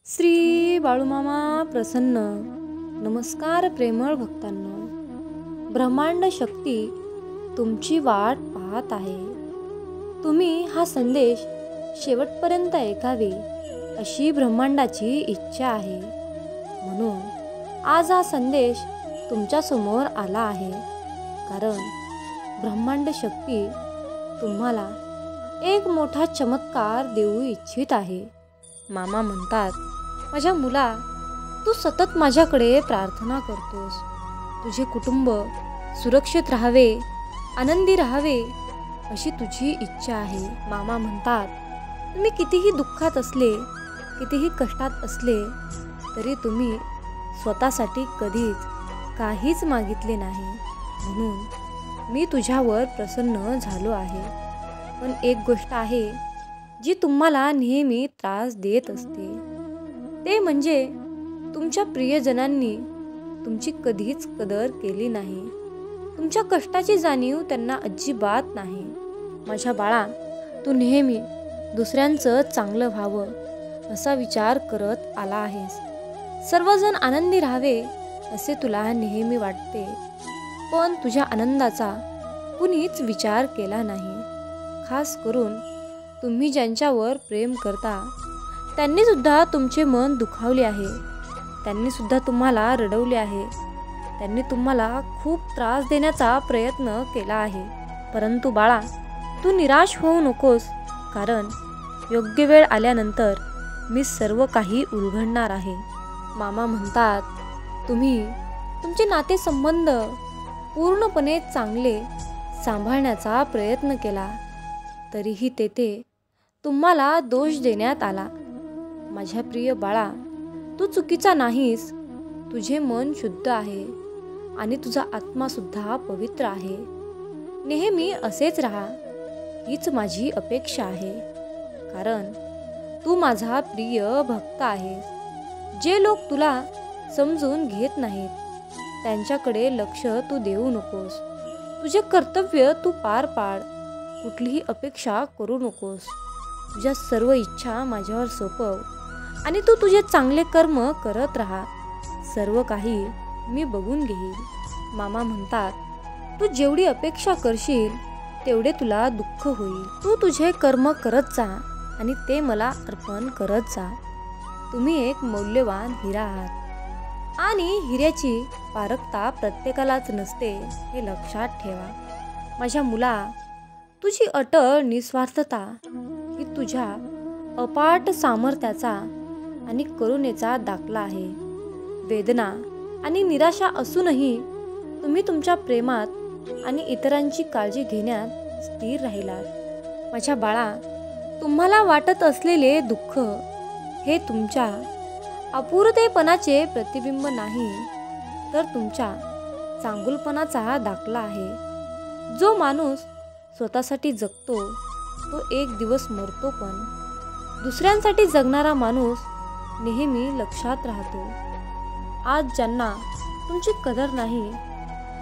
श्री बाळूमामा प्रसन्न. नमस्कार प्रेमळ भक्तांनो. ब्रह्मांड शक्ती तुमची वाट पाहत आहे. तुम्ही हा संदेश शेवटपर्यंत ऐकावे अशी ब्रह्मांडाची इच्छा आहे. म्हणून आज हा संदेश तुमच्या समोर आला आहे. कारण ब्रह्मांड शक्ती तुम्हाला एक मोठा चमत्कार देऊ इच्छित आहे. मामा म्हणतात, माझ्या मुला, तू सतत माझ्याकडे प्रार्थना करतोस. तुझे कुटुंब सुरक्षित राहावे, आनंदी राहावे अशी तुझी इच्छा आहे. मामा म्हणतात, तुम्ही कितीही दुःखात असले, कितीही कष्टात असले तरी तुम्ही स्वतःसाठी कधीच काहीच मागितले नाही. म्हणून मी तुझ्यावर प्रसन्न झालो आहे. पण एक गोष्ट आहे जी तुम्हाला नेहमी त्रास देत असते. ते म्हणजे तुमच्या प्रियजनांनी तुमची कधीच कदर केली नाही. तुमच्या कष्टाची जाणीव त्यांना अजिबात नाही. माझ्या बाळा, तू नेहमी दुसऱ्यांचं चांगलं व्हावं असा विचार करत आला आहेस. सर्वजण आनंदी राहावे असे तुला नेहमी वाटते. पण तुझ्या आनंदाचा कुणीच विचार केला नाही. खास करून तुम्ही ज्यांच्यावर प्रेम करता त्यांनी सुद्धा तुमचे मन दुखावले आहे. त्यांनी सुद्धा तुम्हाला रडवले आहे. त्यांनी तुम्हाला खूप त्रास देण्याचा प्रयत्न केला आहे. परंतु बाळा, तू निराश होऊ नकोस. कारण योग्य वेळ आल्यानंतर मी सर्व काही उलगडणार आहे. मामा म्हणतात, तुम्ही तुमचे नातेसंबंध पूर्णपणे चांगले सांभाळण्याचा प्रयत्न केला, तरीही तेथे तुम्हाला दोष देण्यात आला. माझ्या प्रिय बाळा, तू चुकीचा नाहीस. तुझे मन शुद्ध आहे आणि तुझा आत्मा सुद्धा पवित्र आहे. नेहमी असेच राहा, हीच माझी अपेक्षा आहे. कारण तू माझा प्रिय भक्त आहेस. जे लोक तुला समजून घेत नाहीत त्यांच्याकडे लक्ष तू देऊ नकोस. तुझे कर्तव्य तू पार पाड. कुठलीही अपेक्षा करू नकोस. तुझ्या सर्व इच्छा माझ्यावर सोपव आणि तू तुझे चांगले कर्म करत राहा. सर्व काही मी बघून घेईन. मामा म्हणतात, तू जेवढी अपेक्षा करशील तेवढे तुला दुःख होईल. तू तुझे कर्म करत जा आणि ते मला अर्पण करत जा. तुम्ही एक मौल्यवान हिरा आहात आणि हिऱ्याची पारखता प्रत्येकालाच नसते, हे लक्षात ठेवा. माझ्या मुला, तुझी अटळ निस्वार्थता ही तुझ्या अपाट सामर्थ्याचा आणि करुणेचा दाखला आहे. वेदना आणि निराशा असूनही तुम्ही तुमच्या प्रेमात आणि इतरांची काळजी घेण्यात स्थिर राहिलात. माझ्या बाळा, तुम्हाला वाटत असलेले दुःख हे तुमच्या अपूर्णतेपणाचे प्रतिबिंब नाही, तर तुमच्या चांगुलपणाचा दाखला आहे. जो माणूस स्वतःसाठी जगतो तो एक दिवस मरतो, पण दुसऱ्यांसाठी जगणारा माणूस नेहमी लक्षात राहतो. आज ज्यांना तुमची कदर नाही,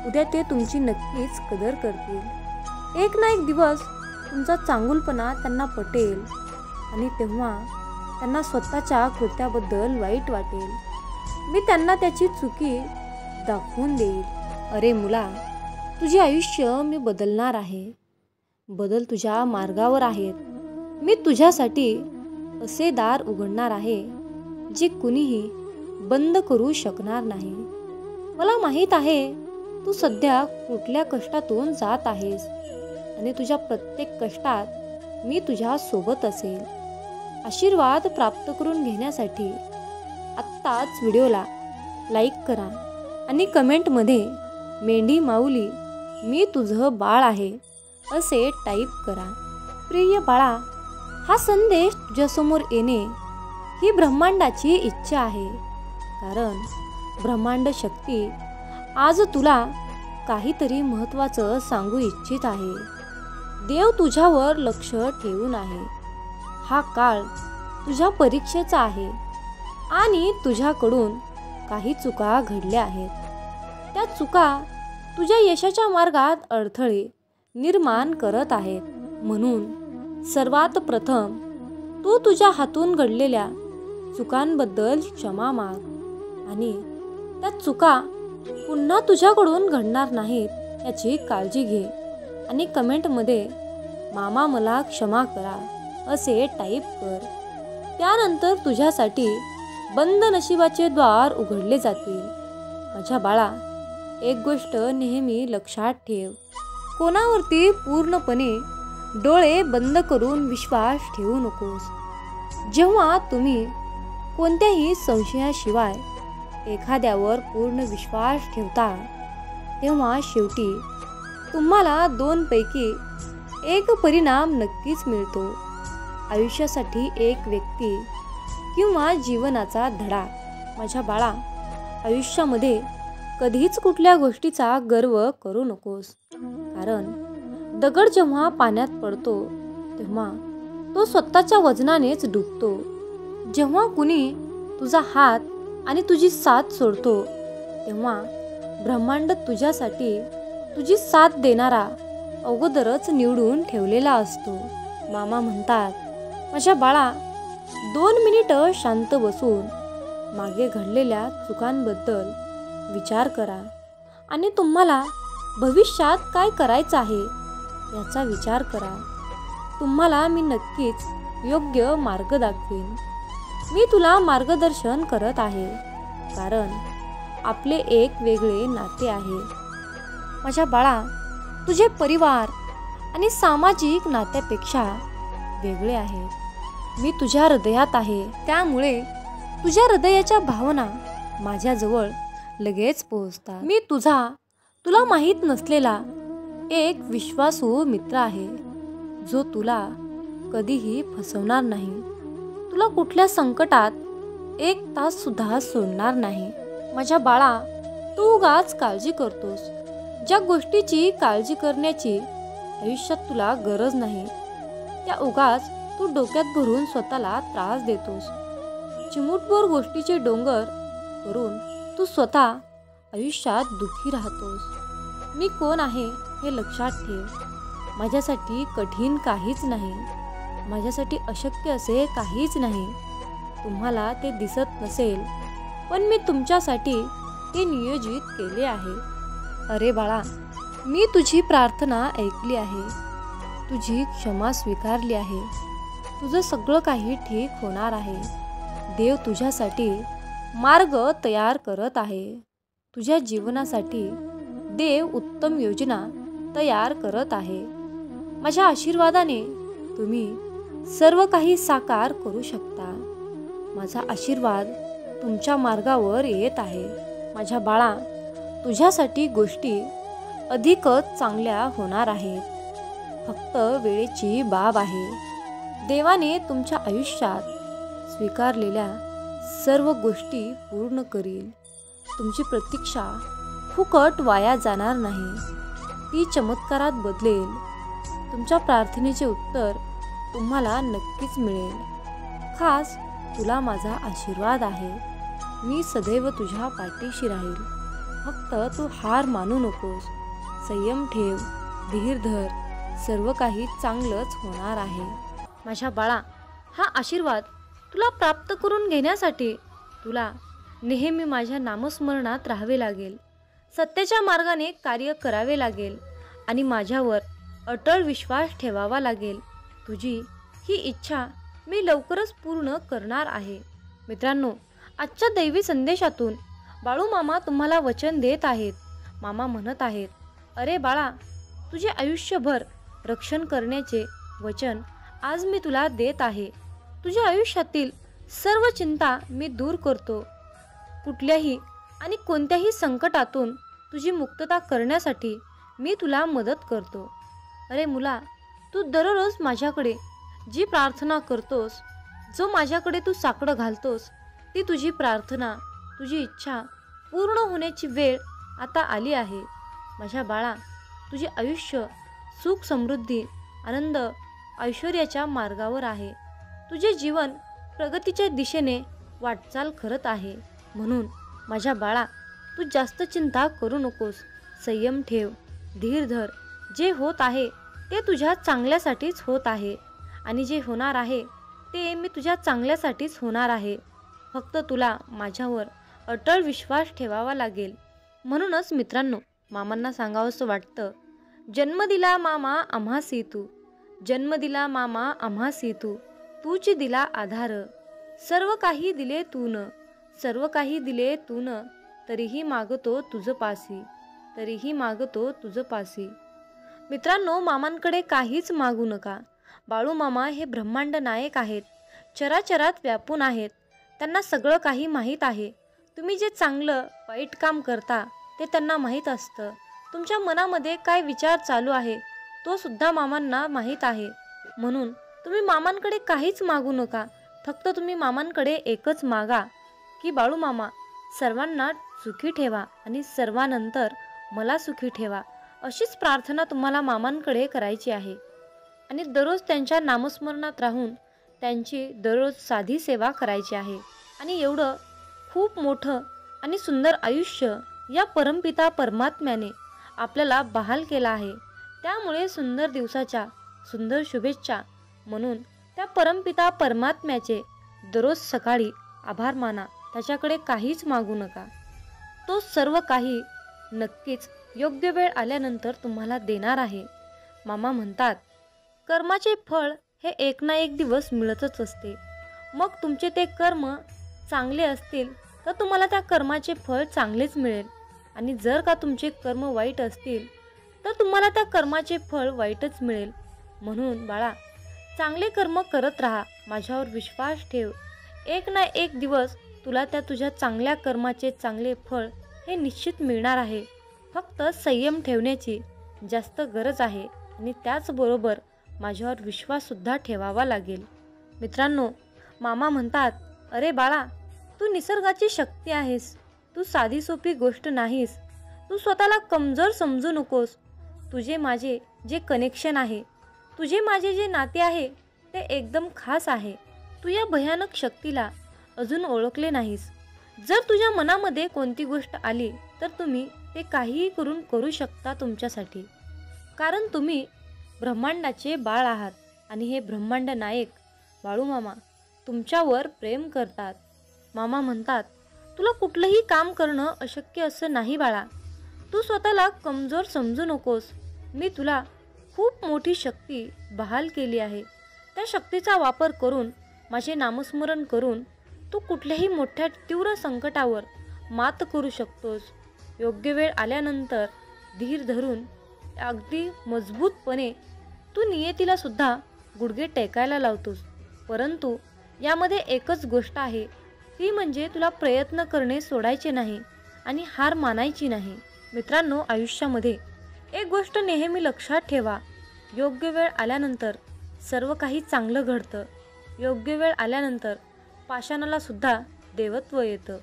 उद्या ते तुमची नक्कीच कदर करतील. एक ना एक दिवस तुमचा चांगुलपणा त्यांना पटेल आणि तेव्हा त्यांना स्वतःच्या कृत्याबद्दल वाईट वाटेल. मी त्यांना त्याची चुकी दाखवून देईल. अरे मुला, तुझे आयुष्य मी बदलणार आहे. बदल तुझ्या मार्गावर आहेत. मी तुझ्यासाठी असे दार उघडणार आहे जे कुणीही बंद करू शकणार नाही. मला माहीत आहे तू सध्या कुठल्या कष्टातून जात आहेस आणि तुझ्या प्रत्येक कष्टात मी तुझ्या सोबत असेल. आशीर्वाद प्राप्त करून घेण्यासाठी आत्ताच व्हिडिओला लाईक करा आणि कमेंटमध्ये मेंढी माऊली, मी तुझं बाळ आहे असे टाईप करा. प्रिय बाळा, हा संदेश तुझ्यासमोर येणे ही ब्रह्मांडाची इच्छा आहे. कारण ब्रह्मांड शक्ती आज तुला काहीतरी महत्त्वाचं सांगू इच्छित आहे. देव तुझ्यावर लक्ष ठेवून आहे. हा काळ तुझ्या परीक्षेचा आहे आणि तुझ्याकडून काही चुका घडल्या आहेत. त्या चुका तुझ्या यशाच्या मार्गात अडथळे निर्माण करत आहेत. म्हणून सर्वात प्रथम तू तुझ्या हातून घडलेल्या चुकांबद्दल क्षमा माग आणि त्या चुका पुन्हा तुझ्याकडून घडणार नाहीत याची काळजी घे. आणि कमेंटमध्ये मामा मला क्षमा करा असे टाईप कर. त्यानंतर तुझ्यासाठी बंद नशिबाचे द्वार उघडले जातील. माझ्या बाळा, एक गोष्ट नेहमी लक्षात ठेव. कोणावरती पूर्णपणे डोळे बंद करून विश्वास ठेवू नकोस. जेव्हा तुम्ही कोणत्याही संशयाशिवाय एखाद्यावर पूर्ण विश्वास ठेवता तेव्हा शेवटी तुम्हाला दोनपैकी एक परिणाम नक्कीच मिळतो. आयुष्यासाठी एक व्यक्ती किंवा जीवनाचा धडा. माझ्या बाळा, आयुष्यामध्ये कधीच कुठल्या गोष्टीचा गर्व करू नकोस. कारण दगड जेव्हा पाण्यात पडतो तेव्हा तो स्वतःच्या वजनानेच डुबतो. जेव्हा कुणी तुझा हात आणि तुझी साथ सोडतो तेव्हा ब्रह्मांड तुझ्यासाठी तुझी साथ देणारा अगोदरच निवडून ठेवलेला असतो. मामा म्हणतात, माझ्या बाळा, 2 मिनिटं शांत बसून मागे घडलेल्या चुकांबद्दल विचार करा आणि तुम्हाला भविष्यात काय करायचं आहे याचा विचार करा. तुम्हाला मी नक्कीच योग्य मार्ग दाखवेन. मी तुला मार्गदर्शन करत आहे कारण आपले एक वेगळे नाते आहे. माझ्या बाळा, तुझे परिवार आणि सामाजिक नात्यापेक्षा वेगळे आहेत. मी तुझ्या हृदयात आहे, त्यामुळे तुझ्या हृदयाच्या भावना माझ्याजवळ लगेच पोहोचतात. मी तुला माहीत नसलेला एक विश्वासू मित्र आहे जो तुला कधीही फसवणार नाही. तुला कुठल्या संकटात एक तास सुद्धा सोडणार नाही. माझ्या बाळा, तू उगाच काळजी करतोस ज्या गोष्टीची काळजी करण्याची आयुष्यात तुला गरज नाही. त्या उगाच तू डोक्यात भरून स्वतःला त्रास देतोस. चिमूटभर गोष्टीचे डोंगर करून तू स्वतः आयुष्यात दुःखी राहतोस. मी कोण आहे हे लक्षात ठेव. माझ्यासाठी कठीण काहीच नाही. माझ्यासाठी अशक्य असे काहीच नाही. तुम्हाला ते दिसत नसेल पण मी तुमच्यासाठी ते नियोजित केले आहे. अरे बाळा, मी तुझी प्रार्थना ऐकली आहे. तुझी क्षमा स्वीकारली आहे. तुझं सगळं काही ठीक होणार आहे. देव तुझ्यासाठी मार्ग तयार करत आहे. तुझ्या जीवनासाठी देव उत्तम योजना तयार करत आहे. माझ्या आशीर्वादाने तुम्ही सर्व काही साकार करू शकता. माझा आशीर्वाद तुमच्या मार्गावर येत आहे. माझ्या बाळा, तुझ्यासाठी गोष्टी अधिकच चांगल्या होणार आहेत. फक्त वेळेची बाब आहे. देवाने तुमच्या आयुष्यात स्वीकारलेल्या सर्व गोष्टी पूर्ण करील. तुमची प्रतीक्षा फुकट वाया जाणार नाही. ती चमत्कारात बदलेल. तुमच्या प्रार्थनेचे उत्तर तुम्हाला नक्कीच मिळेल. खास तुला माझा आशीर्वाद आहे. मी सदैव तुझ्या पाठीशी राहील. फक्त तू हार मानू नकोस. संयम ठेव, धीर धर. सर्व काही चांगलंच होणार आहे. माझ्या बाळा, हा आशीर्वाद तुला प्राप्त करून घेण्यासाठी तुला नेहमी माझ्या नामस्मरणात राहावे लागेल. सत्याच्या मार्गाने कार्य करावे लागेल आणि माझ्यावर अटळ विश्वास ठेवावा लागेल. तुझी ही इच्छा मी लवकरच पूर्ण करणार आहे. मित्रांनो, आजच्या दैवी संदेशातून बाळू मामा तुम्हाला वचन देत आहेत. मामा म्हणत आहेत, अरे बाळा, तुझे आयुष्यभर रक्षण करण्याचे वचन आज मी तुला देत आहे. तुझ्या आयुष्यातील सर्व चिंता मी दूर करतो. कुठल्याही आणि कोणत्याही संकटातून तुझी मुक्तता करण्यासाठी मी तुला मदत करतो. अरे मुला, तू दररोज माझ्याकडे जी प्रार्थना करतोस, जो माझ्याकडे तू साकडं घालतोस, ती तुझी प्रार्थना, तुझी इच्छा पूर्ण होण्याची वेळ आता आली आहे. माझ्या बाळा, तुझे आयुष्य सुख, समृद्धी, आनंद, ऐश्वर्याच्या मार्गावर आहे. तुझे जीवन प्रगतीच्या दिशेने वाटचाल करत आहे. म्हणून माझ्या बाळा, तू जास्त चिंता करू नकोस. संयम ठेव, धीर धर. जे होत आहे ते तुझ्या चांगल्यासाठीच होत आहे आणि जे होणार आहे ते मी तुझ्या चांगल्यासाठीच होणार आहे. फक्त तुला माझ्यावर अटळ विश्वास ठेवावा लागेल. म्हणूनच मित्रांनो, मामांना सांगावंसं वाटतं, जन्म दिला मामा आम्हासी तू, जन्म दिला मामा आम्हासी तू, तूच दिला आधार, सर्व काही दिले तून, सर्व काही दिले तून, तरीही मागतो तुझ पासी, तरीही मागतो तुझ पासी. मित्रांनो, मामांकडे काहीच मागू नका. बाळू मामा हे ब्रह्मांड नायक आहेत, चराचरात व्यापून आहेत. त्यांना सगळं काही माहीत आहे. तुम्ही जे चांगलं वाईट काम करता ते त्यांना माहीत असतं. तुमच्या मनामध्ये काय विचार चालू आहे तो सुद्धा मामांना माहीत आहे. म्हणून तुम्ही मामांकडे काहीच मागू नका. फक्त तुम्ही मामांकडे एकच मागा की बाळू मामा सर्वांना सुखी ठेवा आणि सर्वांनंतर मला सुखी ठेवा. अशीच प्रार्थना तुम्हाला मामांकडे करायची आहे. आणि दररोज त्यांच्या नामस्मरणात राहून त्यांची दररोज साधी सेवा करायची आहे. आणि एवढं खूप मोठं आणि सुंदर आयुष्य या परमपिता परमात्म्याने आपल्याला बहाल केला आहे. त्यामुळे सुंदर दिवसाच्या सुंदर शुभेच्छा म्हणून त्या परमपिता परमात्म्याचे दररोज सकाळी आभार माना. त्याच्याकडे काहीच मागू नका. तो सर्व काही नक्कीच योग्य वेळ आल्यानंतर तुम्हाला देणार आहे. मामा म्हणतात, कर्माचे फळ हे एक ना एक दिवस मिळतच असते. मग तुमचे ते कर्म चांगले असतील तर तुम्हाला त्या कर्माचे फळ चांगलेच मिळेल. आणि जर का तुमचे कर्म वाईट असतील तर तुम्हाला त्या कर्माचे फळ वाईटच मिळेल. म्हणून बाळा, चांगले कर्म करत राहा. माझ्यावर विश्वास ठेव. एक ना एक दिवस तुला त्या तुझ्या चांगल्या कर्माचे चांगले फळ हे निश्चित मिळणार आहे. फक्त संयम ठेवण्याची जास्त गरज आहे आणि त्याचबरोबर माझ्यावर विश्वाससुद्धा ठेवावा लागेल. मित्रांनो, मामा म्हणतात, अरे बाळा, तू निसर्गाची शक्ती आहेस. तू साधी सोपी गोष्ट नाहीस. तू स्वतःला कमजोर समजू नकोस. तुझे माझे जे कनेक्शन आहे, तुझे माझे जे नाते आहे ते एकदम खास आहे. तू या भयानक शक्तीला अजून ओळखले नाहीस. जर तुझ्या मनामध्ये कोणती गोष्ट आली तर तुम्ही ते काहीही करू शकता तुमच्यासाठी. कारण तुम्ही ब्रह्मांडाचे बाळ आहात आणि हे ब्रह्मांड नायक बाळू मामा तुमच्यावर प्रेम करतात. मामा म्हणतात, तुला कुठलंही काम करणं अशक्य असं नाही बाळा. तू स्वतःला कमजोर समजू नकोस. मी तुला खूप मोठी शक्ती बहाल केली आहे. त्या शक्तीचा वापर करून, माझे नामस्मरण करून तू कुठल्याही मोठ्या तीव्र संकटावर मात करू शकतोस. योग्य वेळ आल्यानंतर धीर धरून अगदी मजबूतपणे तू नियतीला सुद्धा गुडघे टेकायला लावतोस. परंतु यामध्ये एकच गोष्ट आहे, ती म्हणजे तुला प्रयत्न करणे सोडायचे नाही आणि हार मानायची नाही. मित्रांनो, आयुष्यामध्ये एक गोष्ट नेहमी लक्षात ठेवा, योग्य वेळ आल्यानंतर सर्व काही चांगलं घडतं. योग्य वेळ आल्यानंतर पाषाणाला सुद्धा देवत्व येतं.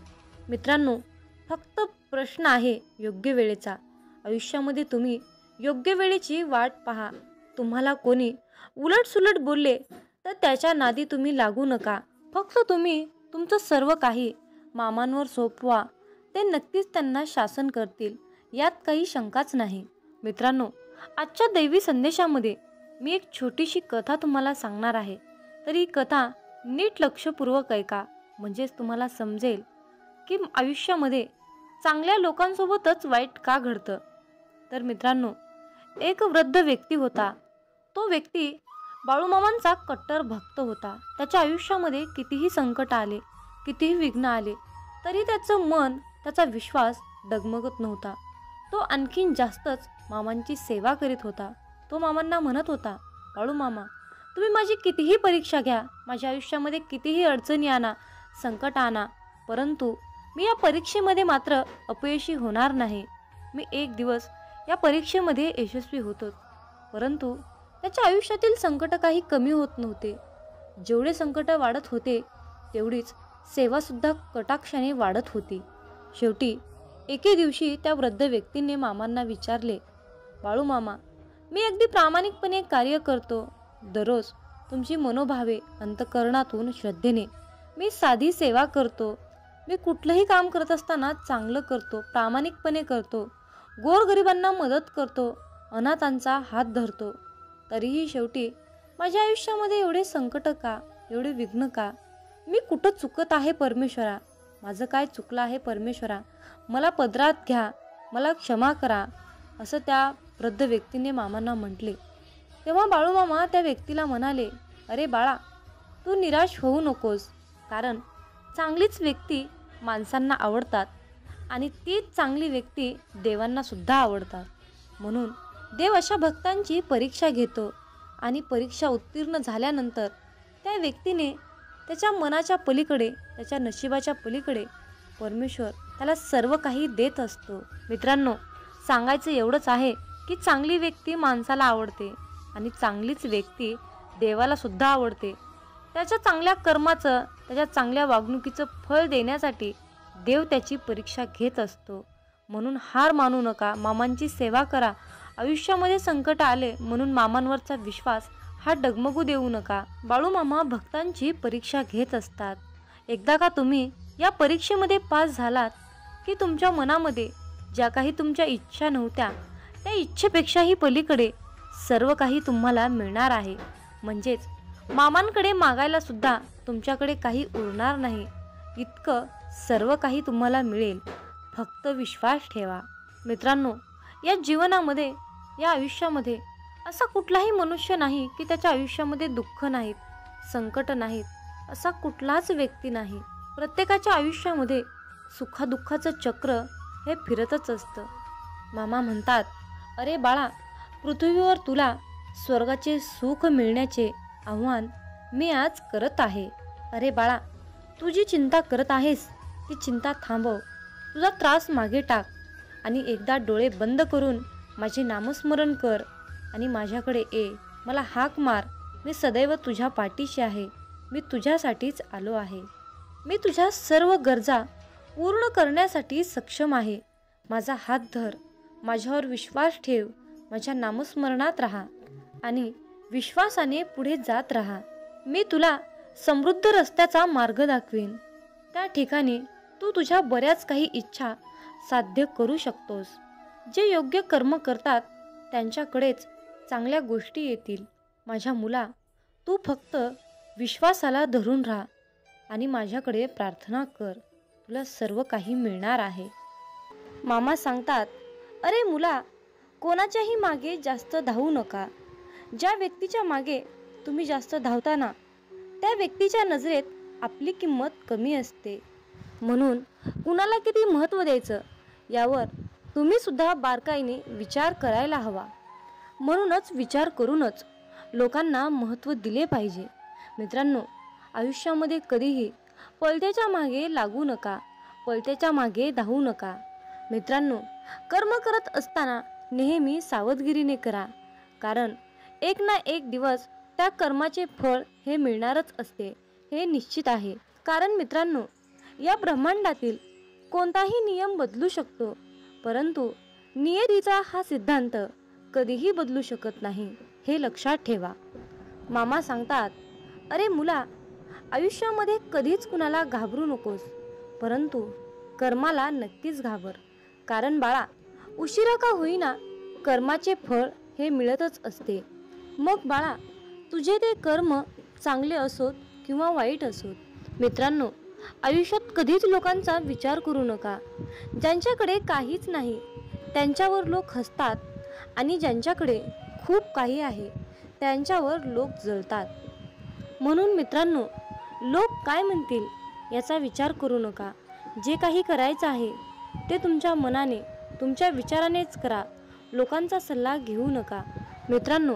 मित्रांनो, फक्त प्रश्न आहे योग्य वेळेचा. आयुष्यामध्ये तुम्ही योग्य वेळेची वाट पहा. तुम्हाला कोणी उलटसुलट बोलले तर त्याच्या नादी तुम्ही लागू नका. फक्त तुम्ही तुमचं सर्व काही मामांवर सोपवा. ते नक्कीच त्यांना शासन करतील, यात काही शंकाच नाही. मित्रांनो, आजच्या दैवी संदेशामध्ये मी एक छोटीशी कथा तुम्हाला सांगणार आहे. तर ही कथा नीट लक्षपूर्वक ऐका, म्हणजेच तुम्हाला समजेल की आयुष्यामध्ये चांगल्या लोकांसोबतच वाईट का घडतं. तर मित्रांनो, एक वृद्ध व्यक्ती होता. तो व्यक्ती बाळूमामांचा कट्टर भक्त होता. त्याच्या आयुष्यामध्ये कितीही संकट आले, कितीही विघ्न आले, तरी त्याचं मन, त्याचा विश्वास डगमगत नव्हता. तो आणखीन जास्तच मामांची सेवा करीत होता. तो मामांना म्हणत होता, बाळू मामा, तुम्ही माझी कितीही परीक्षा घ्या, माझ्या आयुष्यामध्ये कितीही अडचणी आणा, संकट आणा, परंतु मी या परीक्षेमध्ये मात्र अपयशी होणार नाही. मी एक दिवस या परीक्षेमध्ये यशस्वी होतो. परंतु त्याच्या आयुष्यातील संकट काही कमी होत नव्हते. जेवढे संकट वाढत होते तेवढीच सेवासुद्धा कटाक्षाने वाढत होती. शेवटी एके दिवशी त्या वृद्ध व्यक्तीने मामांना विचारले, बाळू मामा, मी अगदी प्रामाणिकपणे कार्य करतो. दररोज तुमची मनोभावे अंतःकरणातून श्रद्धेने मी साधी सेवा करतो. मी कुठलंही काम करत असताना चांगलं करतो, प्रामाणिकपणे करतो, गोरगरिबांना मदत करतो, अनाथांचा हात धरतो. तरीही शेवटी माझ्या आयुष्यामध्ये एवढे संकट का, एवढे विघ्न का? मी कुठं चुकत आहे परमेश्वरा, माझं काय चुकलं आहे परमेश्वरा, मला पदरात घ्या, मला क्षमा करा, असं त्या वृद्ध व्यक्तीने मामांना म्हटले. तेव्हा बाळूमामा त्या व्यक्तीला म्हणाले, अरे बाळा, तू निराश होऊ नकोस, कारण चांगलीच व्यक्ती माणसांना आवडतात आणि तीच चांगली व्यक्ती देवांना सुद्धा आवडतात. म्हणून देव अशा भक्तांची परीक्षा घेतो आणि परीक्षा उत्तीर्ण झाल्यानंतर त्या व्यक्तीने त्याच्या मनाच्या पलीकडे, त्याच्या नशिबाच्या पलीकडे परमेश्वर त्याला सर्व काही देत असतो. मित्रांनो, सांगायचं एवढंच आहे की चांगली व्यक्ती माणसाला आवडते आणि चांगलीच व्यक्ती देवाला सुद्धा आवडते. त्याच्या चांगल्या कर्माचं, त्याच्या चांगल्या वागणुकीचं फळ देण्यासाठी देव त्याची परीक्षा घेत असतो. म्हणून हार मानू नका, मामांची सेवा करा. आयुष्यामध्ये संकट आले म्हणून मामांवरचा विश्वास हा डगमगू देऊ नका. बाळूमामा भक्तांची परीक्षा घेत असतात. एकदा का तुम्ही या परीक्षेमध्ये पास झालात की तुमच्या मनामध्ये ज्या काही तुमच्या इच्छा नव्हत्या त्या इच्छेपेक्षाही पलीकडे सर्व काही तुम्हाला मिळणार आहे. म्हणजेच मामांकडे मागायला सुद्धा तुमच्याकडे काही उरणार नाही, इतकं सर्व काही तुम्हाला मिळेल. फक्त विश्वास ठेवा. मित्रांनो, या जीवनामध्ये, या आयुष्यामध्ये असा कुठलाही मनुष्य नाही की त्याच्या आयुष्यामध्ये दुःख नाहीत, संकट नाहीत, असा कुठलाच व्यक्ती नाही. प्रत्येकाच्या आयुष्यामध्ये सुखादुःखाचं चक्र हे फिरतच असतं. मामा म्हणतात, अरे बाळा, पृथ्वीवर तुला स्वर्गाचे सुख मिळण्याचे आव्हान मी आज करत आहे. अरे बाळा, तू जी चिंता करत आहेस ती चिंता थांबव, तुझा त्रास मागे टाक आणि एकदा डोळे बंद करून माझे नामस्मरण कर आणि माझ्याकडे ये, मला हाक मार. मी सदैव तुझ्या पाठीशी आहे, मी तुझ्यासाठीच आलो आहे. मी तुझ्या सर्व गरजा पूर्ण करण्यासाठी सक्षम आहे. माझा हात धर, माझ्यावर विश्वास ठेव, माझ्या नामस्मरणात राहा आणि विश्वासाने पुढे जात राहा. मी तुला समृद्ध रस्त्याचा मार्ग दाखवीन. त्या ठिकाणी तू तुझ्या बऱ्याच काही इच्छा साध्य करू शकतोस. जे योग्य कर्म करतात त्यांच्याकडेच चांगल्या गोष्टी येतील. माझ्या मुला, तू फक्त विश्वासाला धरून राहा आणि माझ्याकडे प्रार्थना कर, तुला सर्व काही मिळणार आहे. मामा सांगतात, अरे मुला, कोणाच्याही मागे जास्त धावू नका. ज्या व्यक्तीच्या मागे तुम्ही जास्त धावता ना, त्या व्यक्तीच्या नजरेत आपली किंमत कमी असते. म्हणून कुणाला किती महत्त्व द्यायचं यावर तुम्ही सुद्धा बारकाईने विचार करायला हवा. म्हणूनच विचार करूनच लोकांना महत्त्व दिले पाहिजे. मित्रांनो, आयुष्यामध्ये कधीही पळत्याच्या मागे लागू नका, पळत्याच्या मागे धावू नका. मित्रांनो, कर्म करत असताना नेहमी सावधगिरीने करा, कारण एक ना एक दिवस त्या कर्माचे फळ हे मिळणारच असते, हे निश्चित आहे. कारण मित्रांनो, या ब्रह्मांडातील कोणताही नियम बदलू शकतो, परंतु नियतीचा हा सिद्धांत कधीही बदलू शकत नाही, हे लक्षात ठेवा. मामा सांगतात, अरे मुला, आयुष्यामध्ये कधीच कुणाला घाबरू नकोस, परंतु कर्माला नक्कीच घाबर. कारण बाळा, उशिरा का होईना कर्माचे फळ हे मिळतच असते. मग बाळा, तुझे ते कर्म चांगले असोत किंवा वाईट असोत. मित्रांनो, आयुष्यात कधीच लोकांचा विचार करू नका. ज्यांच्याकडे काहीच नाही त्यांच्यावर लोक हसतात आणि ज्यांच्याकडे खूप काही आहे त्यांच्यावर लोक जळतात. म्हणून मित्रांनो, लोक काय म्हणतील याचा विचार करू नका. जे काही करायचं आहे ते तुमच्या मनाने, तुमच्या विचारानेच करा. लोकांचा सल्ला घेऊ नका. मित्रांनो,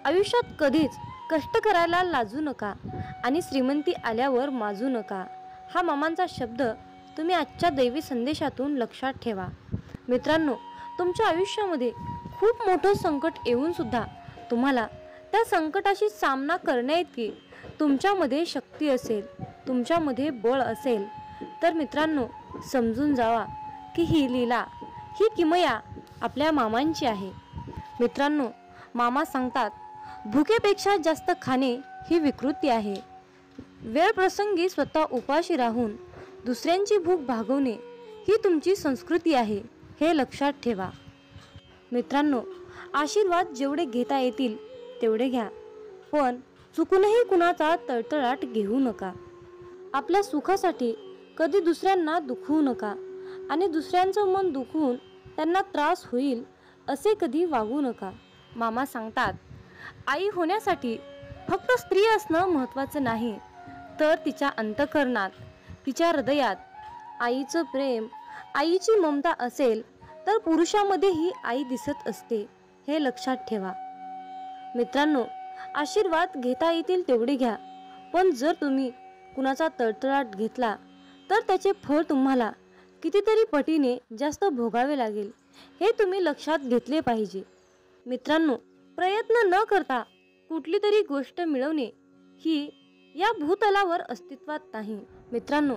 आयुष्यात कधीच कष्ट करायला लाजू नका आणि श्रीमंती आल्यावर माजू नका. हा मामांचा शब्द तुम्ही आजच्या दैवी संदेशातून लक्षात ठेवा. मित्रांनो, तुमच्या आयुष्यामध्ये खूप मोठं संकट येऊन सुद्धा तुम्हाला त्या संकटाशी सामना करण्याइतकी तुमच्यामध्ये शक्ती असेल, तुमच्यामध्ये बळ असेल, तर मित्रांनो समजून जावा की ही लीला, ही किमया आपल्या मामांची आहे. मित्रांनो, मामा सांगतात, भुकेपेक्षा जास्त खाणे ही विकृती आहे. वेळ प्रसंगी स्वतः उपाशी राहून दुसऱ्यांची भूक भागवणे ही तुमची संस्कृती आहे, हे लक्षात ठेवा. मित्रांनो, आशीर्वाद जेवढे घेता येतील तेवढे घ्या, पण चुकूनही कुणाचा तळतळाट घेऊ नका. आपल्या सुखासाठी कधी दुसऱ्यांना दुखवू नका आणि दुसऱ्यांचं मन दुखवून त्यांना त्रास होईल असे कधी वागू नका. मामा सांगतात, आई होण्यासाठी फक्त स्त्री असणं महत्त्वाचं नाही, तर तिच्या अंतःकरणात, तिच्या हृदयात आईचं प्रेम, आईची ममता असेल तर पुरुषामध्येही आई दिसत असते, हे लक्षात ठेवा. मित्रांनो, आशीर्वाद घेता येतील तेवढे घ्या, पण जर तुम्ही कुणाचा तळतळाट घेतला तर त्याचे फळ तुम्हाला कितीतरी पटीने जास्त भोगावे लागेल, हे तुम्ही लक्षात घेतले पाहिजे. मित्रांनो, प्रयत्न न करता कुठली तरी गोष्ट मिळवणे ही या भूतलावर अस्तित्वात नाही. मित्रांनो,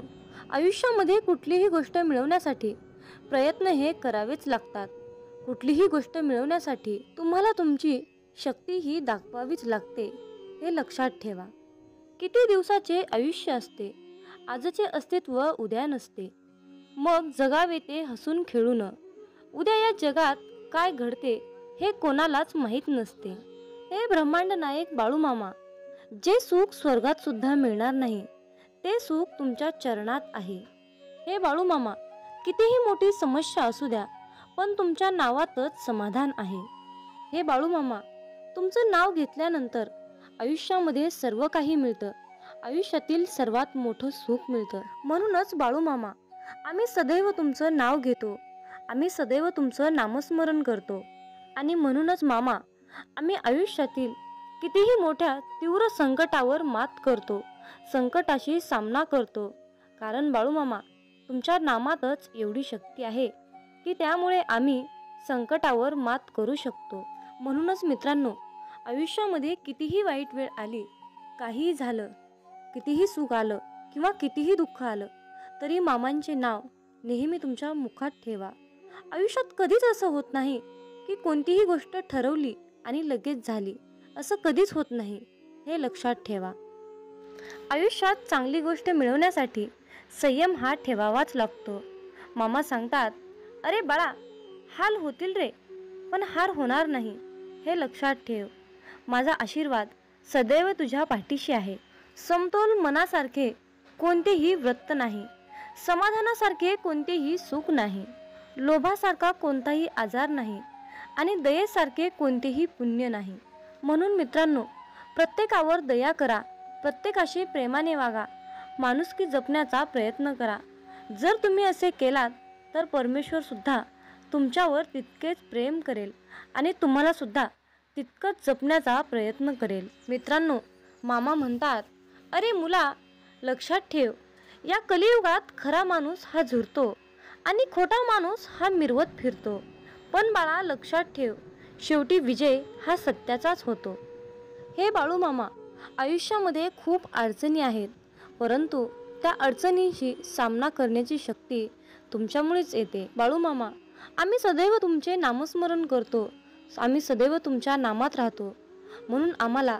आयुष्यामध्ये कुठलीही गोष्ट मिळवण्यासाठी प्रयत्न हे करावेच लागतात. कुठलीही गोष्ट मिळवण्यासाठी तुम्हाला तुमची शक्ती ही दाखवावीच लागते, हे लक्षात ठेवा. किती दिवसाचे आयुष्य असते, आजचे अस्तित्व उद्या नसते. मग जगावे ते हसून खेळून. उद्या या जगात काय घडते हे कोणालाच माहीत नसते. हे ब्रह्मांड नायक बाळूमामा, जे सुख स्वर्गात सुद्धा मिळणार नाही ते सुख तुमच्या चरणात आहे. हे बाळूमामा, कितीही मोठी समस्या असू द्या, पण तुमच्या नावातच समाधान आहे. हे बाळूमामा, तुमचं नाव घेतल्यानंतर आयुष्यामध्ये सर्व काही मिळतं, आयुष्यातील सर्वात मोठं सुख मिळतं. म्हणूनच बाळूमामा, आम्ही सदैव तुमचं नाव घेतो, आम्ही सदैव तुमचं नामस्मरण करतो. आणि म्हणूनच मामा, आम्ही आयुष्यातील कितीही मोठ्या तीव्र संकटावर मात करतो, संकटाशी सामना करतो. कारण बाळूमामा, तुमच्या नामातच एवढी शक्ती आहे की त्यामुळे आम्ही संकटावर मात करू शकतो. म्हणूनच मित्रांनो, आयुष्यामध्ये कितीही वाईट वेळ आली, काहीही झालं, कितीही सुख आलं किंवा कितीही दुःख आलं, तरी मामांचे नाव नेहमी तुमच्या मुखात ठेवा. आयुष्यात कधीच असं होत नाही की कोणतीही गोष्ट ठरवली आणि लगेच झाली, असं कधीच होत नाही, हे लक्षात ठेवा. आयुष्यात चांगली गोष्ट मिळवण्यासाठी संयम हा ठेवावाच लागतो. मामा सांगतात, अरे बाळा, हाल होतील रे, पण हार होणार नाही, हे लक्षात ठेव. माझा आशीर्वाद सदैव तुझ्या पाठीशी आहे. समतोल मनासारखे कोणतेही व्रत नाही, समाधानासारखे कोणतेही सुख नाही, लोभासारखा कोणताही आजार नाही आणि दयेसारखे कोणतेही पुण्य नाही. म्हणून मित्रांनो, प्रत्येकावर दया करा, प्रत्येकाशी प्रेमाने वागा, माणुसकी जपण्याचा प्रयत्न करा. जर तुम्ही असे केलात तर परमेश्वर सुद्धा तुमच्यावर तितकेच प्रेम करेल आणि तुम्हाला सुद्धा तितकंच जपण्याचा प्रयत्न करेल. मित्रांनो, मामा म्हणतात, अरे मुला, लक्षात ठेव, या कलियुगात खरा माणूस हा झुरतो आणि खोटा माणूस हा मिरवत फिरतो. पण बाळा, लक्षात ठेव, शेवटी विजय हा सत्याचाच होतो. हे बाळूमामा, आयुष्यामध्ये खूप अडचणी आहेत, परंतु त्या अडचणींशी सामना करण्याची शक्ती तुमच्यामुळेच येते. बाळूमामा, आम्ही सदैव तुमचे नामस्मरण करतो, आम्ही सदैव तुमच्या नामात राहतो. म्हणून आम्हाला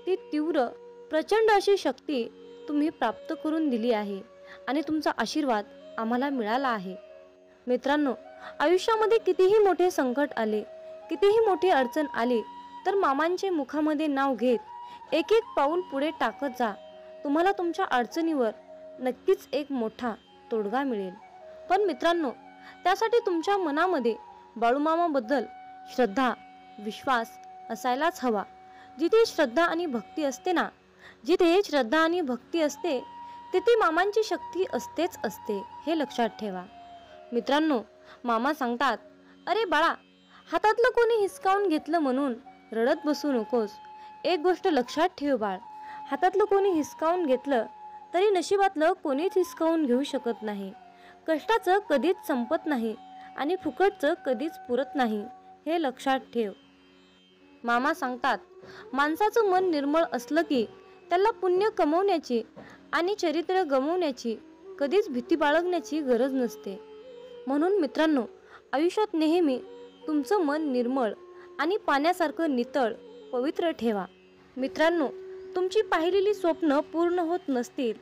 ती तीव्र प्रचंड अशी शक्ती तुम्ही प्राप्त करून दिली आहे आणि तुमचा आशीर्वाद आम्हाला मिळाला आहे. मित्रांनो, आयुष्यामध्ये कितीही मोठे संकट आले, कितीही मोठी अडचण आली, तर मामांचे मुखामध्ये नाव घेत एक एक पाऊल पुढे टाकत जा. तुम्हाला तुमच्या अडचणीवर नक्कीच एक मोठा तोडगा मिळेल. पण मित्रांनो, त्यासाठी तुमच्या मनामध्ये बाळूमामाबद्दल श्रद्धा, विश्वास असायलाच हवा. जिथे श्रद्धा आणि भक्ती असते ना, जिथे श्रद्धा आणि भक्ती असते, तिथे मामांची शक्ती असतेच असते, हे लक्षात ठेवा. मित्रांनो, मामा सांगतात, अरे बाळा, हातातलं कोणी हिसकावून घेतलं म्हणून रडत बसू नकोस. एक गोष्ट लक्षात ठेव बाळ, हातातलं कोणी हिसकावून घेतलं तरी नशिबातलं कोणीच हिसकावून घेऊ शकत नाही. कष्टाचं कधीच संपत नाही आणि फुकटचं कधीच पुरत नाही, हे लक्षात ठेव. मामा सांगतात, माणसाचं मन निर्मळ असलं की त्याला पुण्य कमवण्याची आणि चरित्र गमवण्याची कधीच भीती बाळगण्याची गरज नसते. म्हणून मित्रांनो, आयुष्यात नेहमी तुमचं मन निर्मळ आणि पाण्यासारखं नितळ पवित्र ठेवा. मित्रांनो, तुमची पाहिलेली स्वप्न पूर्ण होत नसतील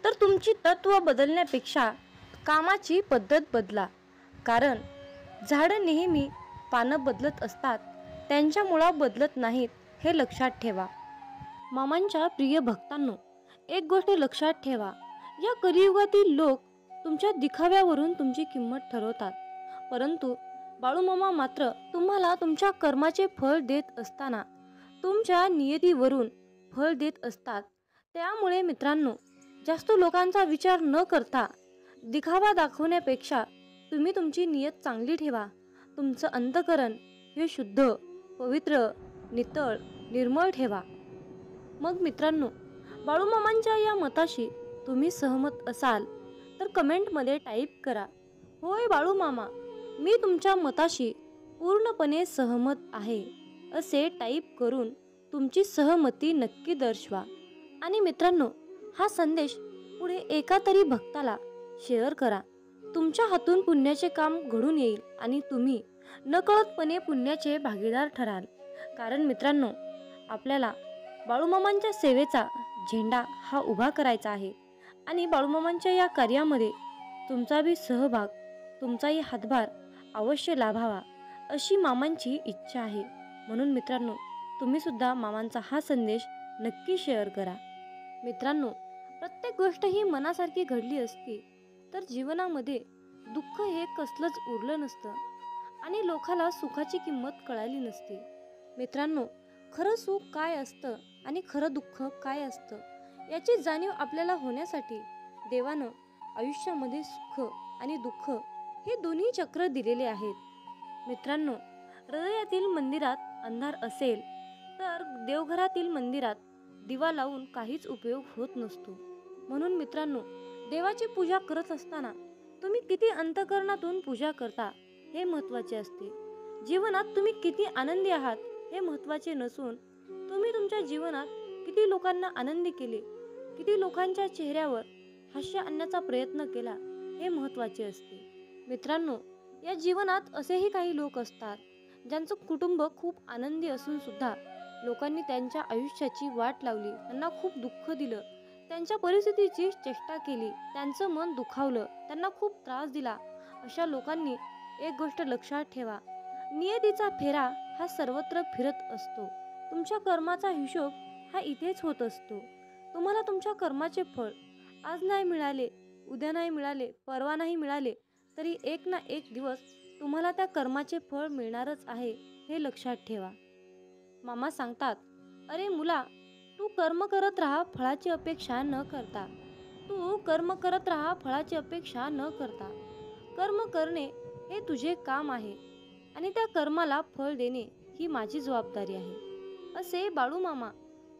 तर तुमची तत्त्व बदलण्यापेक्षा कामाची पद्धत बदला. कारण झाडं नेहमी पानं बदलत असतात, त्यांच्या मुळा बदलत नाहीत, हे लक्षात ठेवा. मामांच्या प्रिय भक्तांनो, एक गोष्ट लक्षात ठेवा, या कलियुगातील लोक तुमच्या दिखाव्यावरून तुमची किंमत ठरवतात, परंतु बाळूमामा मात्र तुम्हाला तुमच्या कर्माचे फळ देत असताना तुमच्या नियतीवरून फळ देत असतात. त्यामुळे मित्रांनो, जास्त लोकांचा विचार न करता दिखावा दाखवण्यापेक्षा तुम्ही तुमची नियत चांगली ठेवा. तुमचं अंतःकरण हे शुद्ध, पवित्र, नितळ, निर्मळ ठेवा. मग मित्रांनो, बाळूमामांच्या या मताशी तुम्ही सहमत असाल तर कमेंटमध्ये टाईप करा, होय बाळूमामा, मी तुमच्या मताशी पूर्णपणे सहमत आहे, असे टाईप करून तुमची सहमती नक्की दर्शवा. आणि मित्रांनो, हा संदेश पुढे एका तरी भक्ताला शेअर करा. तुमच्या हातून पुण्याचे काम घडून येईल आणि तुम्ही नकळतपणे पुण्याचे भागीदार ठराल. कारण मित्रांनो, आपल्याला बाळूमामांच्या सेवेचा झेंडा हा उभा करायचा आहे आणि बाळूमामांच्या या कार्यामध्ये तुमचा बी सहभाग, तुमचाही हातभार अवश्य लाभावा अशी मामांची इच्छा आहे. म्हणून मित्रांनो, तुम्ही सुद्धा मामांचा हा संदेश नक्की शेअर करा. मित्रांनो, प्रत्येक गोष्ट ही मनासारखी घडली असती तर जीवनामध्ये दुःख हे कसलंच उरलं नसतं आणि लोकाला सुखाची किंमत कळाली नसती. मित्रांनो, खरं सुख काय असतं आणि खरं दुःख काय असतं याची जाणीव आपल्याला होण्यासाठी देवानं आयुष्यामध्ये सुख आणि दुःख हे दोन्ही चक्र दिलेले आहेत. मित्रांनो, हृदयातील मंदिरात अंधार असेल तर देवघरातील मंदिरात दिवा लावून काहीच उपयोग होत नसतो. म्हणून मित्रांनो, देवाची पूजा करत असताना तुम्ही किती अंतःकरणातून पूजा करता हे महत्त्वाचे असते. जीवनात तुम्ही किती आनंदी आहात हे महत्त्वाचे नसून तुम्ही तुमच्या जीवनात किती लोकांना आनंदी केले, किती लोकांच्या चेहऱ्यावर हास्य आणण्याचा प्रयत्न केला हे महत्त्वाचे असते. मित्रांनो, या जीवनात असेही काही लोक असतात ज्यांचं कुटुंब खूप आनंदी असून सुद्धा लोकांनी त्यांच्या आयुष्याची वाट लावली, त्यांना खूप दुःख दिलं, त्यांच्या परिस्थितीची चेष्टा केली, त्यांचं मन दुखावलं, त्यांना खूप त्रास दिला. अशा लोकांनी एक गोष्ट लक्षात ठेवा, नियतीचा फेरा हा सर्वत्र फिरत असतो. तुमच्या कर्माचा हिशोब हा इथेच होत असतो. तुम्हाला तुमच्या कर्माचे फळ आज नाही मिळाले, उद्या नाही मिळाले, परवा नाही मिळाले तरी एक ना एक दिवस तुम्हाला त्या कर्माचे फळ मिळणारच आहे, हे लक्षात ठेवा. मामा सांगतात, अरे मुला, तू कर्म करत राहा फळाची अपेक्षा न करता. तू कर्म करत राहा फळाची अपेक्षा न करता. कर्म करणे हे तुझे काम आहे आणि त्या कर्माला फळ देणे ही माझी जबाबदारी आहे, असे बाळूमामा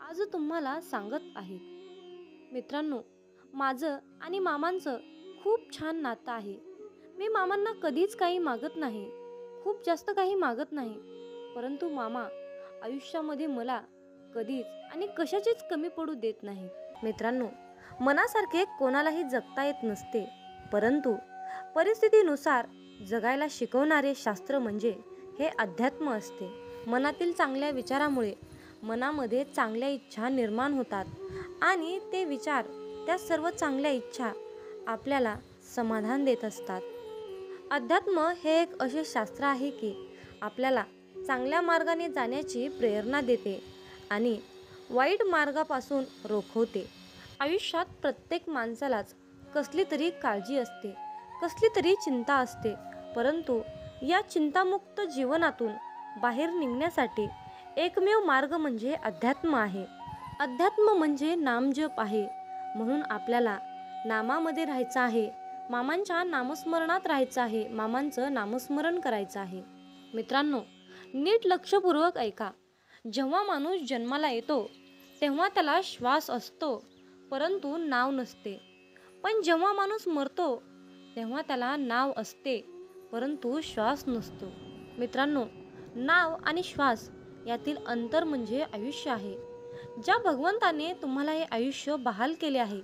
आज तुम्हाला सांगत आहेत. मित्रांनो, माझं आणि मामांचं खूप छान नातं आहे. मी मामांना कधीच काही मागत नाही, खूप जास्त काही मागत नाही, परंतु मामा आयुष्यामध्ये मला कधीच आणि कशाचीच कमी पडू देत नाही. मित्रांनो, मनासारखे कोणालाही जगता येत नसते, परंतु परिस्थितीनुसार जगायला शिकवणारे शास्त्र म्हणजे हे अध्यात्म असते. मनातील चांगल्या विचारामुळे मनामध्ये चांगल्या इच्छा निर्माण होतात आणि ते विचार, त्या सर्व चांगल्या इच्छा आपल्याला समाधान देत असतात. अध्यात्म हे एक असे शास्त्र आहे की आपल्याला चांगल्या मार्गाने जाण्याची प्रेरणा देते आणि वाईट मार्गापासून रोखवते. आयुष्यात प्रत्येक माणसालाच कसली तरी काळजी असते, कसली तरी चिंता असते, परंतु या चिंतामुक्त जीवनातून बाहेर निघण्यासाठी एकमेव मार्ग म्हणजे अध्यात्म आहे. अध्यात्म म्हणजे नामजप आहे. म्हणून आपल्याला नामामध्ये राहायचं आहे, मामांच्या नामस्मरणात राहायचं आहे, मामांचं नामस्मरण करायचं आहे. मित्रांनो, नीट लक्षपूर्वक ऐका. जेव्हा माणूस जन्माला येतो तेव्हा त्याला श्वास असतो, परंतु नाव नसते. पण जेव्हा माणूस मरतो तेव्हा त्याला नाव असते, परंतु श्वास नसतो. मित्रांनो, नाव आणि श्वास यातील अंतर म्हणजे आयुष्य आहे. ज्या भगवंताने तुम्हाला हे आयुष्य बहाल केले आहे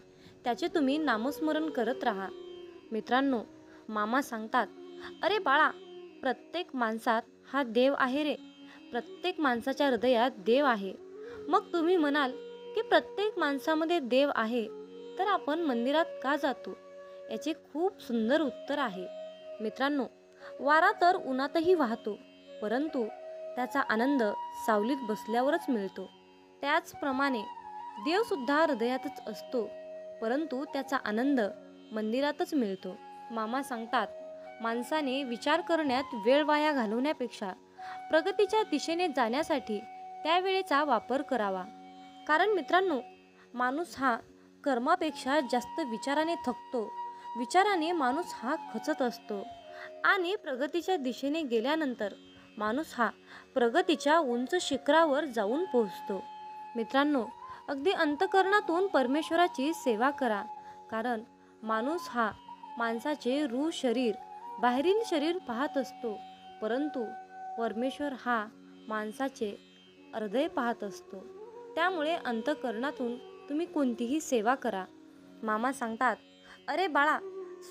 त्याचे तुम्ही नामस्मरण करत राहा. मित्रांनो, मामा सांगतात, अरे बाळा, प्रत्येक माणसात हा देव आहे रे. प्रत्येक माणसाच्या हृदयात देव आहे. मग तुम्ही म्हणाल की प्रत्येक माणसामध्ये देव आहे तर आपण मंदिरात का जातो? याचे खूप सुंदर उत्तर आहे. मित्रांनो, वारा तर उन्हातही वाहतो, परंतु त्याचा आनंद सावलीत बसल्यावरच मिळतो. त्याचप्रमाणे देवसुद्धा हृदयातच असतो, परंतु त्याचा आनंद मंदिरातच मिळतो. मामा सांगतात, माणसाने विचार करण्यात वेळ वाया घालवण्यापेक्षा प्रगतीच्या दिशेने जाण्यासाठी त्या वेळेचा वापर करावा. कारण मित्रांनो, माणूस हा कर्मापेक्षा जास्त विचाराने थकतो. विचाराने माणूस हा खचत असतो आणि प्रगतीच्या दिशेने गेल्यानंतर माणूस हा प्रगतीच्या उंच शिखरावर जाऊन पोहोचतो. मित्रांनो, अगदी अंतःकरणातून परमेश्वराची सेवा करा. कारण माणूस हा माणसाचे रूह शरीर, बाहेरील शरीर पाहत असतो, परंतु परमेश्वर हा माणसाचे हृदय पाहत असतो. त्यामुळे अंतःकरणातून तुम्ही कोणतीही सेवा करा. मामा सांगतात, अरे बाळा,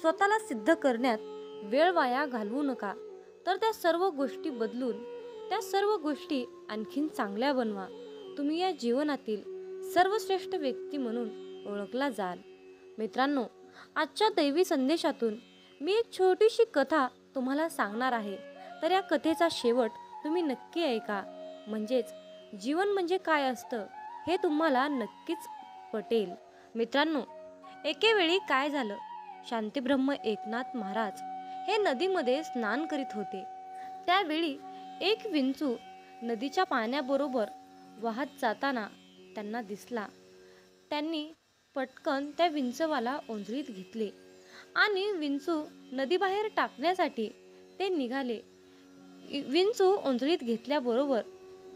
स्वतःला सिद्ध करण्यात वेळ वाया घालवू नका, तर त्या सर्व गोष्टी बदलून त्या सर्व गोष्टी आणखीन चांगल्या बनवा. तुम्ही या जीवनातील सर्वश्रेष्ठ व्यक्ती म्हणून ओळखला जाल. मित्रांनो, आजच्या दैवी संदेशातून मी एक छोटीशी कथा तुम्हाला सांगणार आहे. तर या कथेचा शेवट तुम्ही नक्की ऐका, म्हणजेच जीवन म्हणजे काय असतं हे तुम्हाला नक्कीच पटेल. मित्रांनो, एके वेळी काय झालं, शांतीब्रह्म एकनाथ महाराज हे नदीमध्ये स्नान करीत होते. त्यावेळी एक विंचू नदीच्या पाण्याबरोबर वाहत जाताना त्यांना दिसला. त्यांनी पटकन त्या विंचवाला ओंजळीत घेतले आणि विंचू नदीबाहेर टाकण्यासाठी ते निघाले. विंचू ओंजळीत घेतल्याबरोबर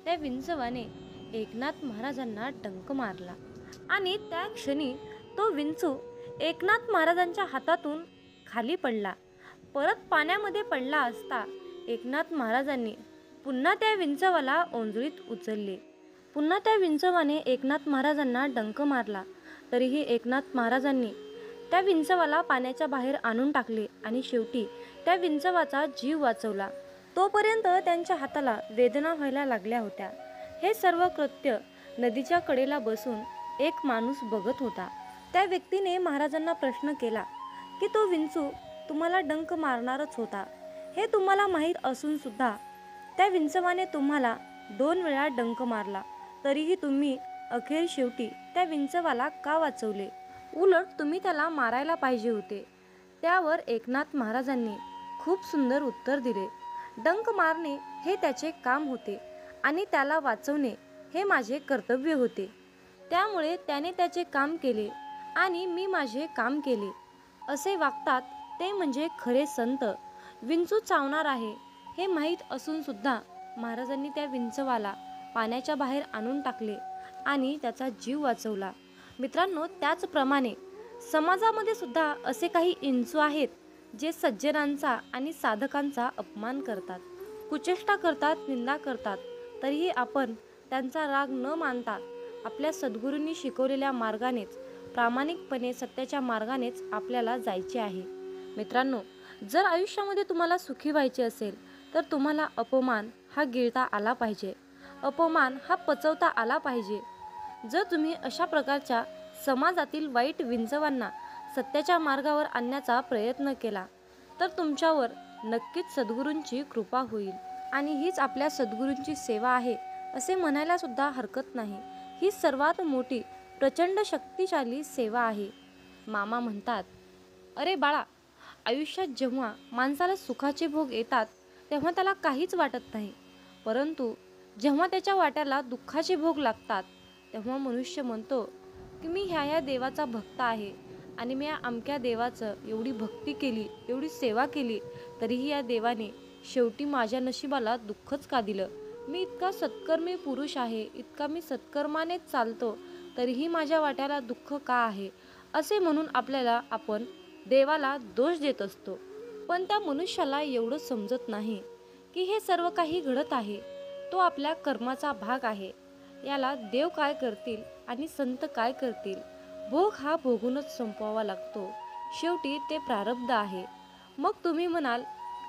त्या विंचवाने एकनाथ महाराजांना डंक मारला आणि त्या क्षणी तो विंचू एकनाथ महाराजांच्या हातातून खाली पडला. परत पाण्यामध्ये पडला असता एकनाथ महाराजांनी पुन्हा त्या विंचवाला ओंजळीत उचलले. पुन्हा त्या विंचवाने एकनाथ महाराजांना डंक मारला, तरीही एकनाथ महाराजांनी त्या विंचवाला पाण्याच्या बाहेर आणून टाकले आणि शेवटी त्या विंचवाचा जीव वाचवला. तोपर्यंत त्यांच्या हाताला वेदना व्हायला लागल्या होत्या. हे सर्व कृत्य नदीच्या कडेला बसून एक माणूस बघत होता. त्या व्यक्तीने महाराजांना प्रश्न केला की तो विंचू तुम्हाला डंक मारणारच होता, हे तुम्हाला माहीत असून सुद्धा त्या विंचवाने तुम्हाला 2 वेळा डंक मारला, तरीही तुम्ही अखेर शेवटी त्या विंचवाला का वाचवले? उलट तुम्ही त्याला मारायला पाहिजे होते. त्यावर एकनाथ महाराजांनी खूप सुंदर उत्तर दिले, डंक मारणे हे त्याचे काम होते आणि त्याला वाचवणे हे माझे कर्तव्य होते. त्यामुळे त्याने त्याचे काम केले आणि मी माझे काम केले. असे वागतात ते म्हणजे खरे संत. विंचू चावणार आहे हे माहीत असून सुद्धा महाराजांनी त्या विंचवाला पाण्याच्या बाहेर आणून टाकले आणि त्याचा जीव वाचवला. मित्रांनो, त्याचप्रमाणे समाजामध्ये सुद्धा असे काही विंचू आहेत जे सज्जनांचा आणि साधकांचा अपमान करतात, कुचेष्टा करतात, निंदा करतात. तरीही आपण त्यांचा राग न मानता आपल्या सद्गुरूंनी शिकवलेल्या मार्गानेच, प्रामाणिकपणे सत्याच्या मार्गानेच आपल्याला जायचे आहे. मित्रांनो, जर आयुष्यामध्ये तुम्हाला सुखी व्हायचे असेल तर तुम्हाला अपमान हा गिळता आला पाहिजे, अपमान हा पचवता आला पाहिजे. जर तुम्ही अशा प्रकारच्या समाजातील वाईट विंचवांना सत्याच्या मार्गावर आणण्याचा प्रयत्न केला तर तुमच्यावर नक्कीच सद्गुरूंची कृपा होईल आणि हीच आपल्या सद्गुरूंची सेवा आहे असे म्हणायला सुद्धा हरकत नाही. ही सर्वात मोठी प्रचंड शक्तिशाली सेवा आहे. मामा म्हणतात, अरे बाळा, आयुष्यात जेव्हा माणसाला सुखाचे भोग येतात तेव्हा त्याला काहीच वाटत नाही, परंतु जेव्हा त्याच्या वाट्याला दुःखाचे भोग लागतात तेव्हा मनुष्य म्हणतो की मी ह्या देवाचा भक्त आहे आणि मी या अमक्या देवाचं एवढी भक्ती केली, एवढी सेवा केली, तरीही या देवाने शेवटी माझ्या नशिबाला दुःखच का दिलं? मी इतका सत्कर्मी पुरुष आहे, इतका मी सत्कर्मानेच चालतो, तरीही माझ्या वाट्याला दुःख का आहे? असे म्हणून आपण देवाला दोष देत असतो. पण त्या मनुष्याला एवढं समजत नाही की हे सर्व काही घडत आहे तो आपल्या कर्माचा भाग आहे. याला देव काय करतील आणि संत काय करतील? भोग हा भोगूनच संपवावा लागतो. शेवटी ते प्रारब्ध आहे. मग तुम्ही म्हणाल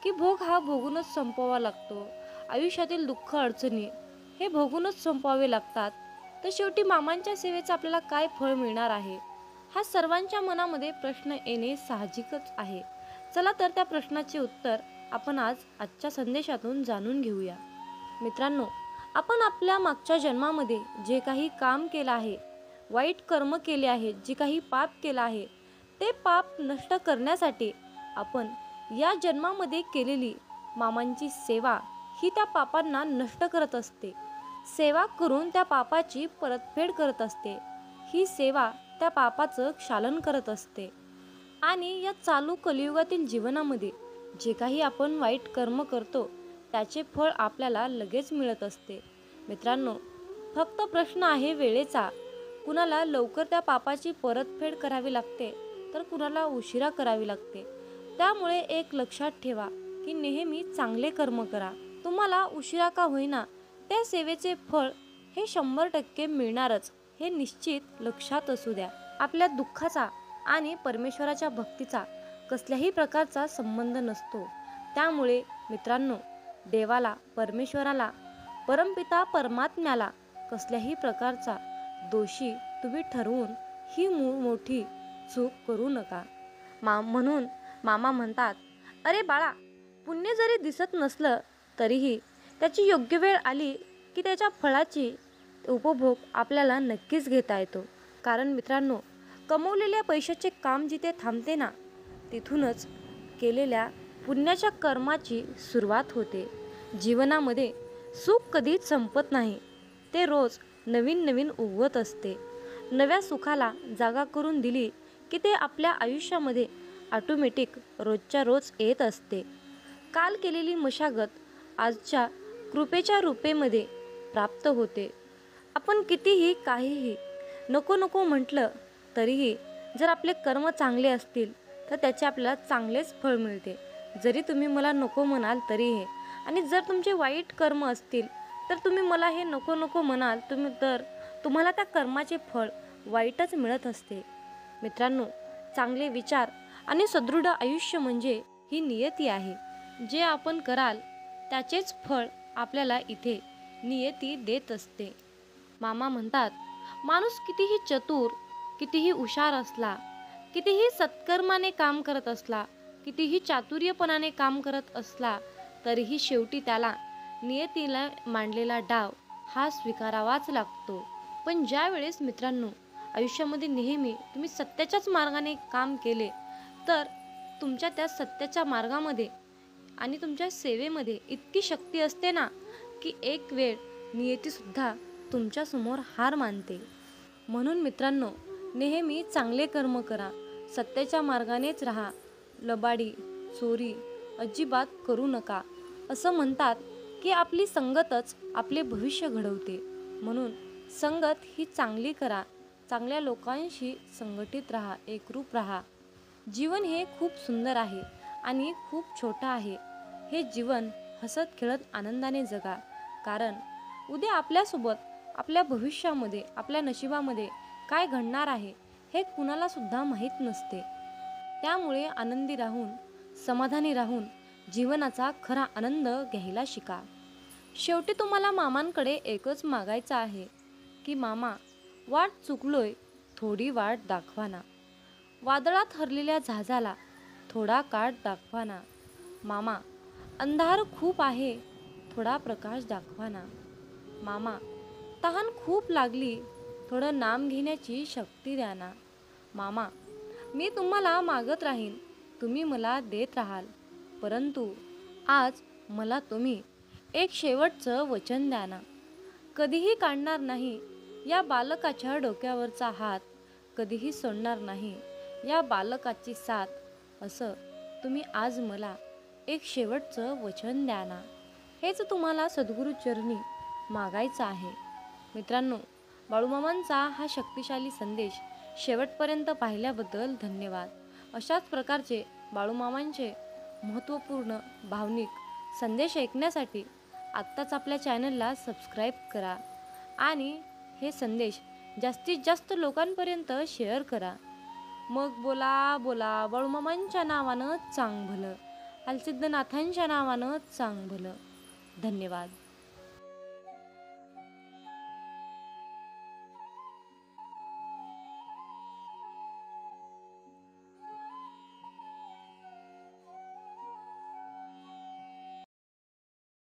की भोग हा भोगूनच संपवावा लागतो, आयुष्यातील दुःख अडचणी हे भोगूनच संपवावे लागतात, तर शेवटी मामांच्या सेवेचं आपल्याला काय फळ मिळणार आहे? हा सर्वांच्या मनामध्ये प्रश्न येणे साहजिकच आहे. चला तर त्या प्रश्नाचे उत्तर आपण आजच्या संदेशातून जाणून घेऊया. मित्रांनो, आपण आपल्या मागच्या जन्मामध्ये जे काही काम केलं आहे वाईट कर्म केले आहेत, जे काही पाप केलं आहे, ते पाप नष्ट करण्यासाठी आपण या जन्मामध्ये केलेली मामांची सेवा ही त्या पापांना नष्ट करत असते. सेवा करून त्या पापाची परतफेड करत असते. ही सेवा त्या पापाचं क्षालन करत असते. आणि या चालू कलियुगातील जीवनामध्ये जे काही आपण वाईट कर्म करतो त्याचे फळ आपल्याला लगेच मिळत असते. मित्रांनो, फक्त प्रश्न आहे वेळेचा. कुणाला लवकर त्या पापाची परतफेड करावी लागते, तर कुणाला उशिरा करावी लागते. त्यामुळे एक लक्षात ठेवा की नेहमी चांगले कर्म करा. तुम्हाला उशिरा का होईना त्या सेवेचे फळ हे 100% मिळणारच, हे निश्चित लक्षात असू द्या. आपल्या दुःखाचा आणि परमेश्वराच्या भक्तीचा कसल्याही प्रकारचा संबंध नसतो. त्यामुळे मित्रांनो, देवाला, परमेश्वराला, परमपिता परमात्म्याला कसल्याही प्रकारचा दोषी तुम्ही ठरवून ही मोठी चूक करू नका. म्हणून मामा म्हणतात, अरे बाळा, पुण्य जरी दिसत नसलं तरीही त्याची योग्य वेळ आली की त्याच्या फळाची उपभोग आपल्याला नक्कीच घेता येतो. कारण मित्रांनो, कमवलेल्या पैशाचे काम जिथे थांबते ना, तिथूनच केलेल्या पुण्याच्या कर्माची सुरुवात होते. जीवनामध्ये सुख कधीच संपत नाही. ते रोज नवीन नवीन उगवत असते. नव्या सुखाला जागा करून दिली की ते आपल्या आयुष्यामध्ये ऑटोमॅटिक रोजच्या रोज येत असते. काल केलेली मशागत आजच्या कृपेच्या रूपेमध्ये प्राप्त होते. आपण कितीही काहीही नको नको म्हटलं तरीही जर आपले कर्म चांगले असतील तर त्याचे आपल्याला चांगलेच फळ मिळते. जरी तुम्ही मला नको म्हणाल तरीही, आणि जर तुमचे वाईट कर्म असतील तर तुम्ही मला हे नको नको म्हणाल तर तुम्हाला त्या कर्माचे फळ वाईटच मिळत असते. मित्रांनो, चांगले विचार आणि सदृढ आयुष्य म्हणजे ही नियती आहे. जे आपण कराल त्याचेच फळ आपल्याला इथे नियती देत असते. मामा म्हणतात, माणूस कितीही चतुर, कितीही हुशार असला, कितीही सत्कर्माने काम करत असला, कितीही चातुर्यपणाने काम करत असला, तरीही शेवटी त्याला नियतीला मांडलेला डाव हा स्वीकारावाच लागतो. पण ज्या वेळेस मित्रांनो आयुष्यामध्ये नेहमी तुम्ही सत्याच्याच मार्गाने काम केले, तर तुमच्या त्या सत्याच्या मार्गामध्ये आणि तुमच्या सेवेमध्ये इतकी शक्ती असते ना, की एक वेळ नियतीसुद्धा तुमच्यासमोर हार मानते. म्हणून मित्रांनो, नेहमी चांगले कर्म करा, सत्याच्या मार्गानेच राहा, लबाडी, चोरी अजिबात करू नका. असं म्हणतात की आपली संगतच आपले भविष्य घडवते. म्हणून संगत ही चांगली करा, चांगल्या लोकांशी संघटित राहा, एकरूप राहा. जीवन हे खूप सुंदर आहे आणि खूप छोटं आहे. हे जीवन हसत खेळत आनंदाने जगा. कारण उद्या आपल्यासोबत, आपल्या भविष्यामध्ये, आपल्या नशिबामध्ये काय घडणार आहे हे कुणाला सुद्धा माहीत नसते. त्यामुळे आनंदी राहून, समाधानी राहून जीवनाचा खरा आनंद घ्यायला शिका. शेवटी तुम्हाला मामांकडे एकच मागायचं आहे की मामा, वाट चुकलोय, थोडी वाट दाखवा ना. वादळात हरलेल्या जहाजाला थोडा काठ दाखवा ना. मामा, अंधार खूप आहे, थोडा प्रकाश दाखवा ना. मामा, तहान खूप लागली, थोडं नाम घेण्याची शक्ती द्या ना. मामा, मी तुम्हाला मागत राहीन, तुम्ही मला देत राहाल. परंतु आज मला तुम्ही एक शेवटचं वचन द्या ना. कधीही काढणार नाही या बालकाच्या डोक्यावरचा हात, कधीही सोडणार नाही या बालकाची साथ. असं तुम्ही आज मला एक शेवटचं वचन द्या ना. हेच तुम्हाला सद्गुरूचरणी मागायचं आहे. मित्रांनो, बाळूमामांचा हा शक्तिशाली संदेश शेवटपर्यंत पाहिल्याबद्दल धन्यवाद. अशाच प्रकारचे बाळूमामांचे महत्त्वपूर्ण भावनिक संदेश ऐकण्यासाठी आत्ताच आपल्या चॅनलला सबस्क्राईब करा आणि हे संदेश जास्तीत जास्त लोकांपर्यंत शेअर करा. मग बोला बोला बाळूमामांच्या नावानं चांग भलं, हालसिद्धनाथांच्या नावानं चांग भलं. धन्यवाद.